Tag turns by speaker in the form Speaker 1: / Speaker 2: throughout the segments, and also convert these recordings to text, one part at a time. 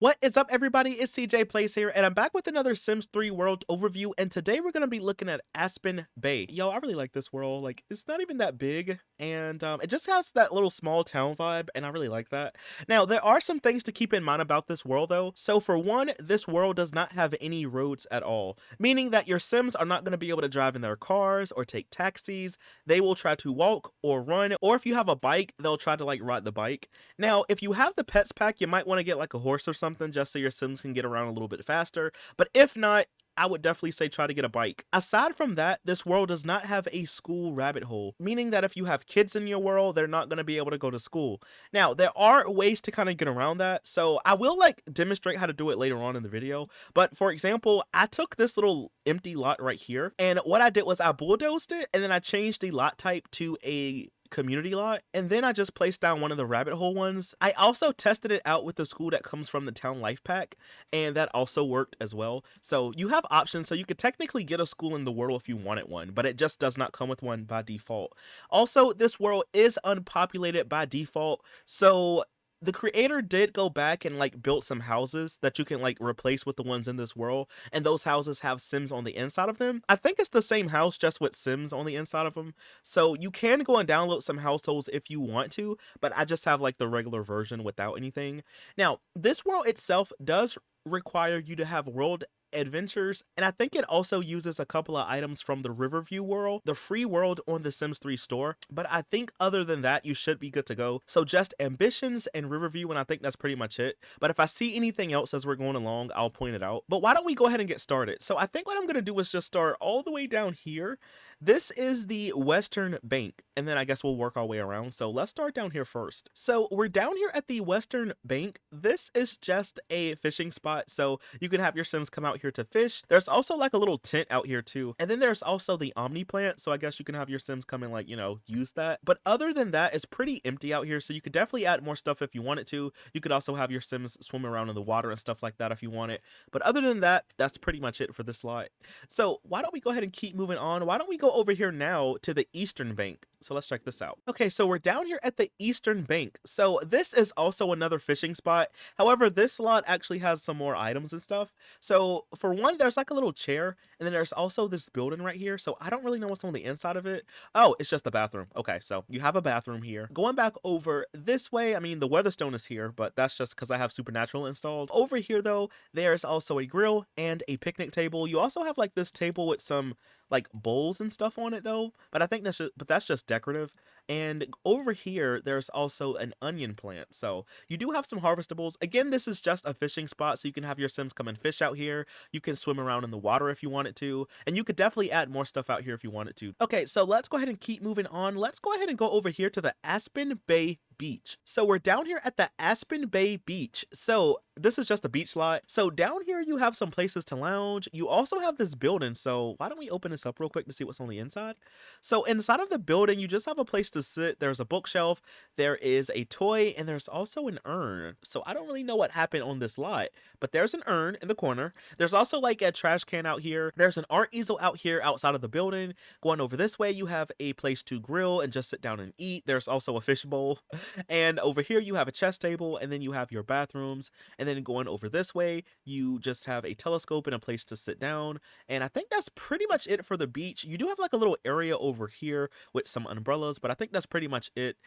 Speaker 1: What is up, everybody? It's CJ Plays here, and I'm back with another Sims 3 world overview, and today we're going to be looking at Aspen Bay. Yo, I really like this world. Like, it's not even that big, and it just has that little small town vibe, and I really like that. Now, there are some things to keep in mind about this world, though. So, for one, this world does not have any roads at all, meaning that your Sims are not going to be able to drive in their cars or take taxis. They will try to walk or run, or if you have a bike, they'll try to, like, ride the bike. Now, if you have the pets pack, you might want to get, like, a horse or something just so your Sims can get around a little bit faster. But if not, I would definitely say try to get a bike. Aside from that, this world does not have a school rabbit hole, meaning that if you have kids in your world, they're not going to be able to go to school. Now, there are ways to kind of get around that, so I will like demonstrate how to do it later on in the video. But for example, I took this little empty lot right here, and what I did was I bulldozed it, and then I changed the lot type to a community lot, and then I just placed down one of the rabbit hole ones. I also tested it out with the school that comes from the town life pack, and that also worked as well. So you have options, so you could technically get a school in the world if you wanted one, but it just does not come with one by default. Also, this world is unpopulated by default, so the creator did go back and like built some houses that you can like replace with the ones in this world, and those houses have Sims on the inside of them. I think it's the same house just with Sims on the inside of them, so you can go and download some households if you want to, but I just have like the regular version without anything. Now, this world itself does require you to have world adventures, and I think it also uses a couple of items from the Riverview world, the free world on the Sims 3 store, but I think other than that you should be good to go. So just ambitions and Riverview, and I think that's pretty much it. But if I see anything else as we're going along, I'll point it out. But why don't we go ahead and get started? So I think what I'm going to do is just start all the way down here. This is the Western Bank, and then I guess we'll work our way around. So let's start down here first. So we're down here at the Western Bank. This is just a fishing spot, so you can have your Sims come out here to fish. There's also like a little tent out here too, and then there's also the Omni plant, so I guess you can have your Sims come and like, you know, use that. But other than that, it's pretty empty out here, so you could definitely add more stuff if you wanted to. You could also have your Sims swim around in the water and stuff like that if you want it. But other than that, that's pretty much it for this slot. So why don't we go ahead and keep moving on? Why don't we go over here now to the Eastern Bank? So let's check this out. Okay, so we're down here at the Eastern Bank. So this is also another fishing spot. However, this slot actually has some more items and stuff. So for one, there's like a little chair, and then there's also this building right here. So I don't really know what's on the inside of it. Oh, it's just the bathroom. Okay, so you have a bathroom here. Going back over this way, I mean, the Weatherstone is here, but that's just because I have Supernatural installed. Over here, though, there's also a grill and a picnic table. You also have like this table with some like bowls and stuff on it though, but I think that's just decorative. And over here there's also an onion plant, so you do have some harvestables. Again, this is just a fishing spot, so you can have your Sims come and fish out here. You can swim around in the water if you wanted to, and you could definitely add more stuff out here if you wanted to. Okay, so let's go ahead and keep moving on. Let's go ahead and go over here to the Aspen Bay Beach. So we're down here at the Aspen Bay Beach. So this is just a beach lot. So down here you have some places to lounge. You also have this building, so why don't we open this up real quick to see what's on the inside. So inside of the building you just have a place to sit. There's a bookshelf, there is a toy, and there's also an urn. So I don't really know what happened on this lot, but there's an urn in the corner. There's also like a trash can out here. There's an art easel out here outside of the building. Going over this way you have a place to grill and just sit down and eat. There's also a fish bowl. And over here you have a chess table, and then you have your bathrooms. And then going over this way you just have a telescope and a place to sit down. And I think that's pretty much it for the beach. You do have like a little area over here with some umbrellas, but I think that's pretty much it.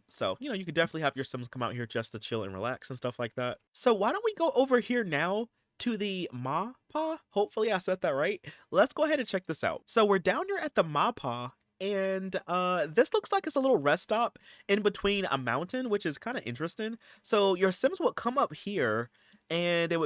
Speaker 1: So you know, you could definitely have your Sims come out here just to chill and relax and stuff like that. So why don't we go over here now to the Mapa? Hopefully I said that right. Let's go ahead and check this out. So we're down here at the Mapa, and this looks like it's a little rest stop in between a mountain, which is kind of interesting. So your Sims would come up here and they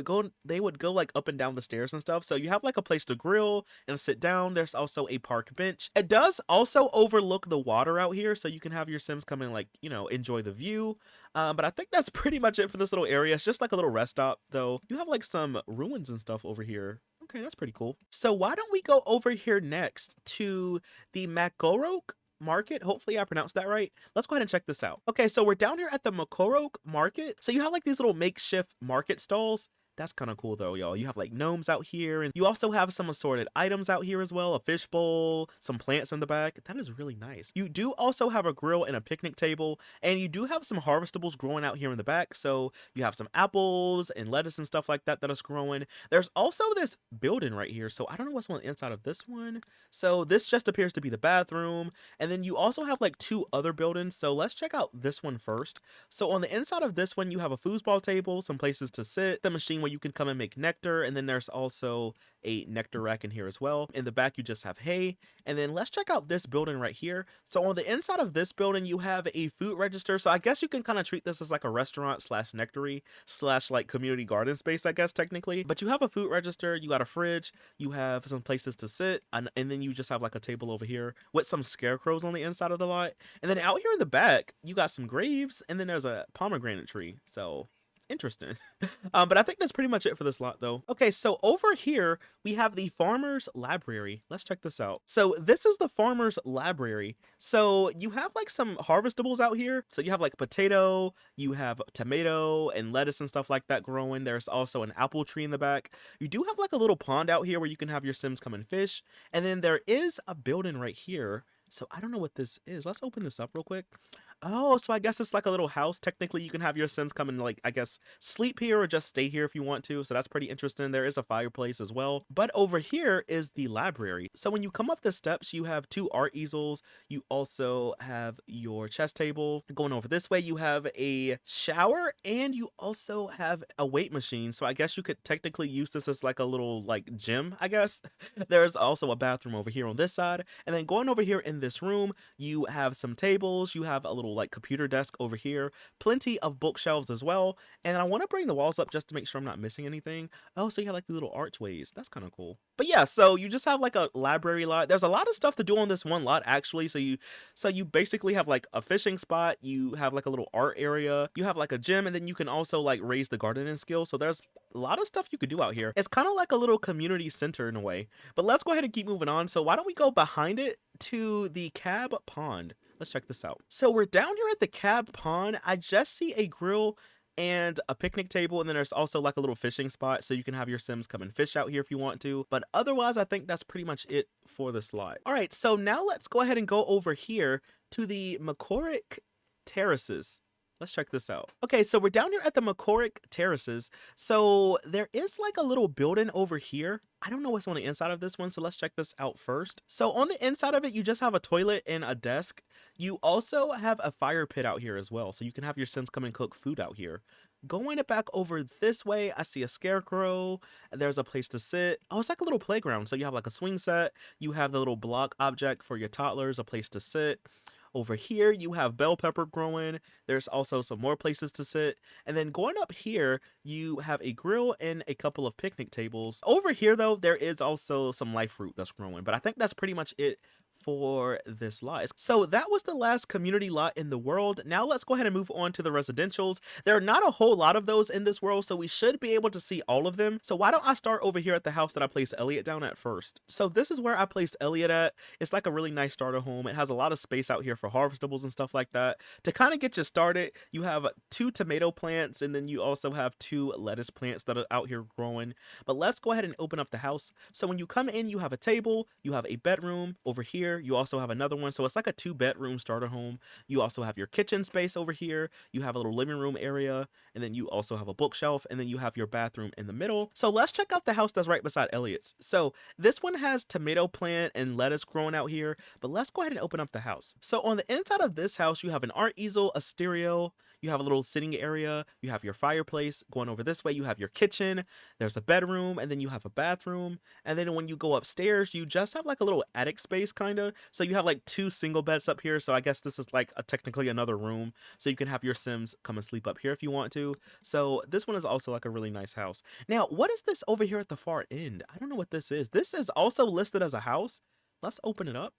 Speaker 1: would go like up and down the stairs and stuff. So you have like a place to grill and sit down. There's also a park bench. It does also overlook the water out here, so you can have your Sims come and like, you know, enjoy the view. But I think that's pretty much it for this little area. It's just like a little rest stop though. You have like some ruins and stuff over here. Okay, that's pretty cool. So why don't we go over here next to the Makorok Market? Hopefully I pronounced that right. Let's go ahead and check this out. Okay, so we're down here at the Makorok Market. So you have like these little makeshift market stalls That's kind of cool though, y'all. You have like gnomes out here, and you also have some assorted items out here as well. A fish bowl, some plants in the back. That is really nice. You do also have a grill and a picnic table, and you do have some harvestables growing out here in the back. So you have some apples and lettuce and stuff like that that is growing. There's also this building right here. So I don't know what's on the inside of this one. So this just appears to be the bathroom. And then you also have like 2 other buildings. So let's check out this one first. So on the inside of this one, you have a foosball table, some places to sit, the machine where you can come and make nectar, and then there's also a nectar rack in here as well. In the back, you just have hay. And then let's check out this building right here. So on the inside of this building, you have a food register. So I guess you can kind of treat this as like a restaurant slash nectary slash like community garden space, I guess technically. But you have a food register, you got a fridge, you have some places to sit, and then you just have like a table over here with some scarecrows on the inside of the lot. And then out here in the back, you got some graves, and then there's a pomegranate tree. So interesting. But I think that's pretty much it for this lot though. Okay, so over here we have the farmer's library. Let's check this out. So this is the farmer's library. So you have like some harvestables out here. So you have like potato, you have tomato and lettuce and stuff like that growing. There's also an apple tree in the back. You do have like a little pond out here where you can have your Sims come and fish. And then there is a building right here. So I don't know what this is. Let's open this up real quick. Oh, so I guess it's like a little house. Technically, you can have your Sims come and like, I guess, sleep here or just stay here if you want to. So that's pretty interesting. There is a fireplace as well. But over here is the library. So when you come up the steps, you have 2 art easels. You also have your chess table. Going over this way, you have a shower and you also have a weight machine. So I guess you could technically use this as like a little like gym, I guess. There's also a bathroom over here on this side. And then going over here in this room, you have some tables. You have a little like computer desk over here, plenty of bookshelves as well. And I want to bring the walls up just to make sure I'm not missing anything. Oh, so you have like the little archways. That's kind of cool. But yeah, so you just have like a library lot. There's a lot of stuff to do on this one lot actually. So you basically have like a fishing spot, you have like a little art area, you have like a gym, and then you can also like raise the gardening skill. So there's a lot of stuff you could do out here. It's kind of like a little community center in a way. But let's go ahead and keep moving on. So why don't we go behind it to the cab pond? Let's check this out. So we're down here at the cab pond. I just see a grill and a picnic table, and then there's also like a little fishing spot so you can have your Sims come and fish out here if you want to. But otherwise, I think that's pretty much it for this lot. All right, so now let's go ahead and go over here to the McCorrick Terraces. Let's check this out. Okay, so we're down here at the McCorrick Terraces. So there is like a little building over here. I don't know what's on the inside of this one, so let's check this out first. So on the inside of it, you just have a toilet and a desk. You also have a fire pit out here as well, so you can have your Sims come and cook food out here. Going it back over this way, I see a scarecrow. There's a place to sit. Oh, it's like a little playground. So you have like a swing set. You have the little block object for your toddlers, a place to sit. Over here, you have bell pepper growing. There's also some more places to sit. And then going up here, you have a grill and a couple of picnic tables. Over here, though, there is also some life fruit that's growing. But I think that's pretty much it for this lot. So that was the last community lot in the world. Now let's go ahead and move on to the residentials. There are not a whole lot of those in this world, so we should be able to see all of them. So why don't I start over here at the house that I placed Elliot down at first. So this is where I placed Elliot at. It's like a really nice starter home. It has a lot of space out here for harvestables and stuff like that. To kind of get you started, you have 2 tomato plants, and then you also have 2 lettuce plants that are out here growing. But let's go ahead and open up the house. So when you come in, you have a table, you have a bedroom over here. You also have another one, so it's like a 2-bedroom starter home. You also have your kitchen space over here. You have a little living room area, and then you also have a bookshelf, and then you have your bathroom in the middle. So let's check out the house that's right beside Elliot's. So this one has tomato plant and lettuce growing out here, but let's go ahead and open up the house. So on the inside of this house, you have an art easel, a stereo, you have a little sitting area, you have your fireplace. Going over this way, you have your kitchen, there's a bedroom, and then you have a bathroom. And then when you go upstairs, you just have like a little attic space kind of. So you have like 2 single beds up here. So I guess this is like technically another room. So you can have your Sims come and sleep up here if you want to. So this one is also like a really nice house. Now, what is this over here at the far end? I don't know what this is. This is also listed as a house. Let's open it up.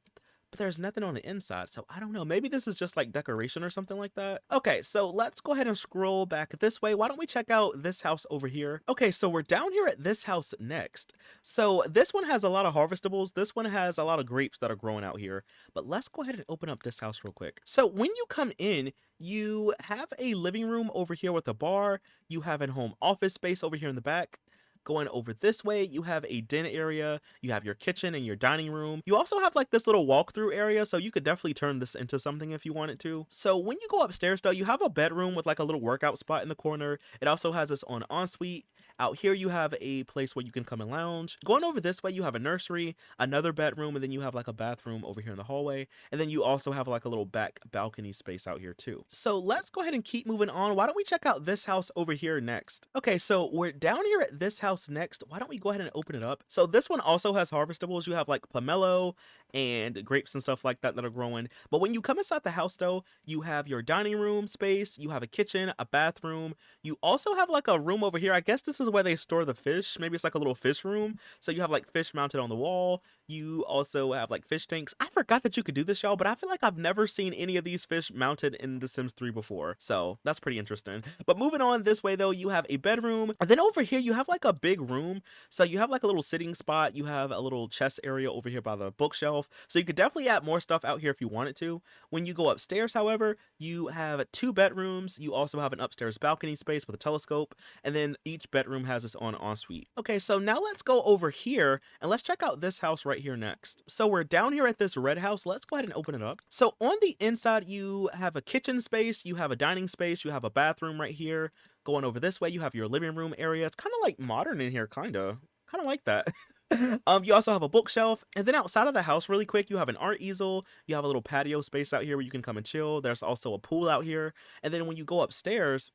Speaker 1: but there's nothing on the inside. So I don't know. Maybe this is just like decoration or something like that. Okay, so let's go ahead and scroll back this way. Why don't we check out this house over here? Okay, so we're down here at this house next. So this one has a lot of harvestables. This one has a lot of grapes that are growing out here. But let's go ahead and open up this house real quick. So when you come in, you have a living room over here with a bar. You have a home office space over here in the back. Going over this way, you have a den area, you have your kitchen and your dining room. You also have like this little walkthrough area, so you could definitely turn this into something if you wanted to. So when you go upstairs though, you have a bedroom with like a little workout spot in the corner. It also has this on ensuite. Out here you have a place where you can come and lounge. Going over this way, you have a nursery, another bedroom, and then you have like a bathroom over here in the hallway. And then you also have like a little back balcony space out here too. So let's go ahead and keep moving on. Why don't we check out this house over here next? Okay, so we're down here at this house next. Why don't we go ahead and open it up? So this one also has harvestables. You have like pomelo and grapes and stuff like that that are growing. But when you come inside the house though, you have your dining room space, you have a kitchen, a bathroom. You also have like a room over here. I guess this is where they store the fish. Maybe it's like a little fish room. So you have like fish mounted on the wall. You also have like fish tanks. I forgot that you could do this, y'all, but I feel like I've never seen any of these fish mounted in The Sims 3 before. So that's pretty interesting. But moving on this way though, you have a bedroom. And then over here, you have like a big room. So you have like a little sitting spot. You have a little chest area over here by the bookshelf. So you could definitely add more stuff out here if you wanted to. When you go upstairs, however, you have 2 bedrooms. You also have an upstairs balcony space with a telescope. And then each bedroom has its own ensuite. Okay, so now let's go over here and let's check out this house right here next. So we're down here at this red house. Let's go ahead and open it up. So on the inside, you have a kitchen space, you have a dining space, you have a bathroom right here. Going over this way, you have your living room area. It's kind of like modern in here, kind of like that. You also have a bookshelf, and then outside of the house really quick, you have an art easel, you have a little patio space out here where you can come and chill. There's also a pool out here. And then when you go upstairs,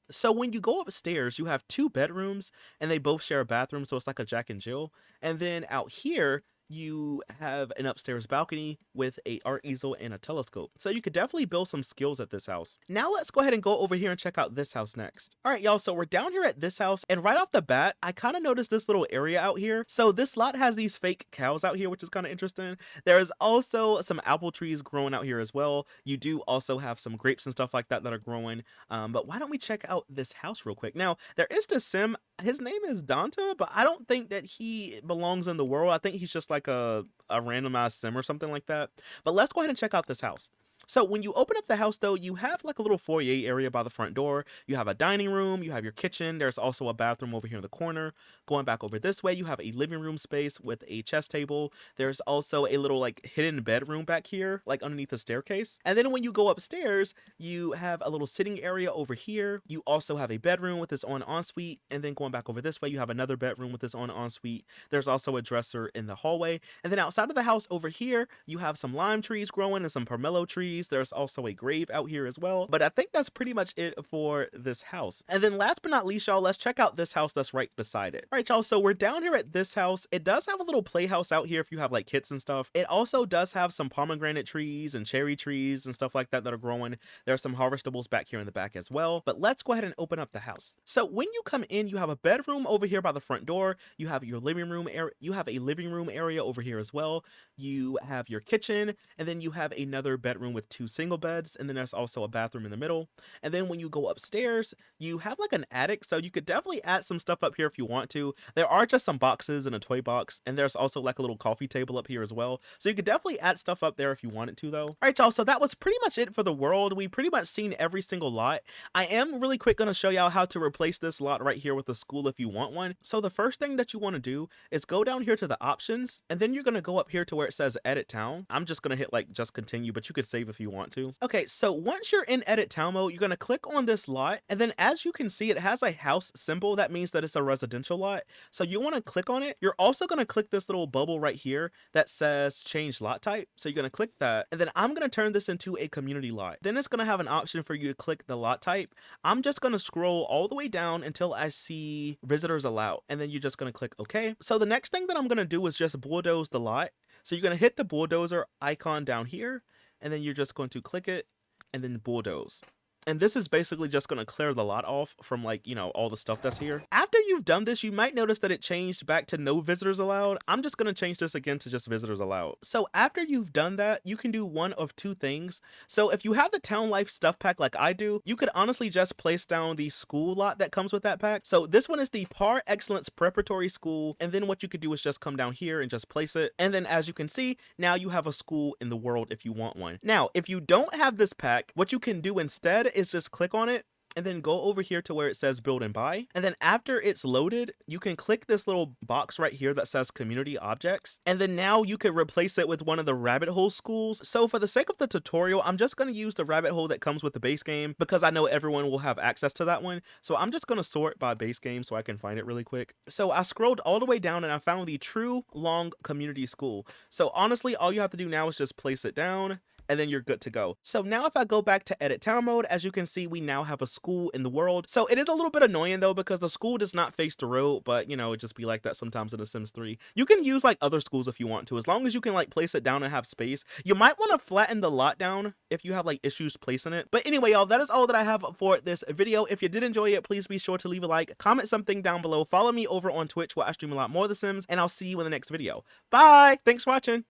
Speaker 1: you have 2 bedrooms and they both share a bathroom, so it's like a Jack and Jill. And then out here you have an upstairs balcony with a art easel and a telescope. So you could definitely build some skills at this house. Now let's go ahead and go over here and check out this house next. All right, y'all, so we're down here at this house, and right off the bat, I kind of noticed this little area out here. So this lot has these fake cows out here, which is kind of interesting. There's also some apple trees growing out here as well. You do also have some grapes and stuff like that that are growing. But why don't we check out this house real quick? Now, there is this sim. His name is Donta, but I don't think that he belongs in the world. I think he's just like a randomized sim or something like that. But let's go ahead and check out this house. So when you open up the house though, you have like a little foyer area by the front door. You have a dining room, you have your kitchen. There's also a bathroom over here in the corner. Going back over this way, you have a living room space with a chess table. There's also a little like hidden bedroom back here, like underneath the staircase. And then when you go upstairs, you have a little sitting area over here. You also have a bedroom with its own ensuite. And then going back over this way, you have another bedroom with its own ensuite. There's also a dresser in the hallway. And then outside of the house over here, you have some lime trees growing and some pomelo trees. There's also a grave out here as well. But I think that's pretty much it for this house. And then last but not least, y'all, let's check out this house that's right beside it. All right, y'all, so we're down here at this house. It does have a little playhouse out here if you have like kids and stuff. It also does have some pomegranate trees and cherry trees and stuff like that that are growing. There's some harvestables back here in the back as well. But let's go ahead and open up the house. So when you come in, you have a bedroom over here by the front door. You have your living room area. You have a living room area over here as well. You have your kitchen, and then you have another bedroom with 2 single beds, and then there's also a bathroom in the middle. And then when you go upstairs, you have like an attic, so you could definitely add some stuff up here if you want to. There are just some boxes and a toy box, and there's also like a little coffee table up here as well. So you could definitely add stuff up there if you wanted to though. All right, y'all, so that was pretty much it for the world. We pretty much seen every single lot. I am really quick going to show y'all how to replace this lot right here with a school if you want one. So the first thing that you want to do is go down here to the options, and then you're going to go up here to where it says edit town. I'm just going to hit like just continue, but you could save if you want to. Okay, so once you're in edit town mode, you're going to click on this lot, and then as you can see, it has a house symbol. That means that it's a residential lot. So you want to click on it. You're also going to click this little bubble right here that says change lot type. So you're going to click that, and then I'm going to turn this into a community lot. Then it's going to have an option for you to click the lot type. I'm just going to scroll all the way down until I see visitors allowed, and then you're just going to click OK. So the next thing that I'm going to do is just bulldoze the lot. So you're going to hit the bulldozer icon down here, and then you're just going to click it and then bulldoze. And this is basically just going to clear the lot off from like, you know, all the stuff that's here. After you've done this, you might notice that it changed back to no visitors allowed. I'm just going to change this again to just visitors allowed. So after you've done that, you can do one of two things. So if you have the Town Life stuff pack like I do, you could honestly just place down the school lot that comes with that pack. So this one is the Par Excellence Preparatory School. And then what you could do is just come down here and just place it. And then as you can see, now you have a school in the world if you want one. Now, if you don't have this pack, what you can do instead is just click on it and then go over here to where it says build and buy. And then after it's loaded, you can click this little box right here that says community objects. And then now you can replace it with one of the rabbit hole schools. So for the sake of the tutorial, I'm just going to use the rabbit hole that comes with the base game because I know everyone will have access to that one. So I'm just going to sort by base game so I can find it really quick. So I scrolled all the way down and I found the True Long Community School. So honestly, all you have to do now is just place it down and then you're good to go. So now if I go back to edit town mode, as you can see, we now have a school in the world. So it is a little bit annoying though, because the school does not face the road, but you know, it just be like that sometimes in The Sims 3. You can use like other schools if you want to, as long as you can like place it down and have space. You might want to flatten the lot down if you have like issues placing it. But anyway, y'all, that is all that I have for this video. If you did enjoy it, please be sure to leave a like, comment something down below, follow me over on Twitch where I stream a lot more of The Sims, and I'll see you in the next video. Bye! Thanks for watching!